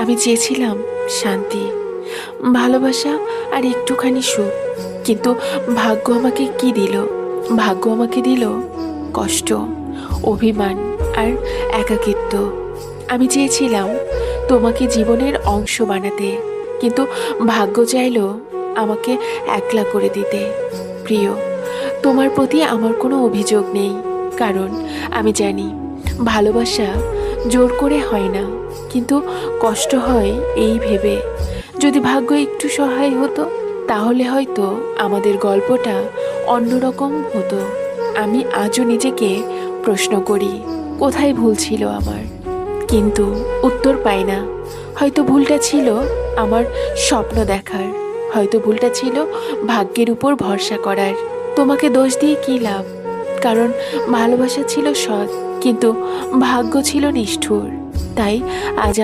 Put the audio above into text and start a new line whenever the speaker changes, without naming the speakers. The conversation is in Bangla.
আমি চেয়েছিলাম শান্তি, ভালোবাসা আর একটুখানি সুখ। কিন্তু ভাগ্য আমাকে কি দিল? ভাগ্য আমাকে দিল কষ্ট, অভিমান আর একাকিত্ব। আমি চেয়েছিলাম তোমাকে জীবনের অংশ বানাতে, কিন্তু ভাগ্য চাইলো আমাকে একলা করে দিতে। প্রিয়, তোমার প্রতি আমার কোনো অভিযোগ নেই, কারণ আমি জানি ভালোবাসা জোর করে হয় না, কিন্তু কষ্ট হয় এই ভেবে যদি ভাগ্য একটু সহায় হতো তাহলে হয়তো আমাদের গল্পটা অন্যরকম হতো। আমি আজও নিজেকে প্রশ্ন করি কোথায় ভুল ছিল আমার, কিন্তু উত্তর পাই না। হয়তো ভুলটা ছিল আমার স্বপ্ন দেখার, হয়তো ভুলটা ছিল ভাগ্যের উপর ভরসা করার। তোমাকে দোষ দিয়ে কী লাভ? কারণ ভালোবাসা ছিল সৎ, কিন্তু ভাগ্য ছিল নিষ্ঠুর। তাই আজ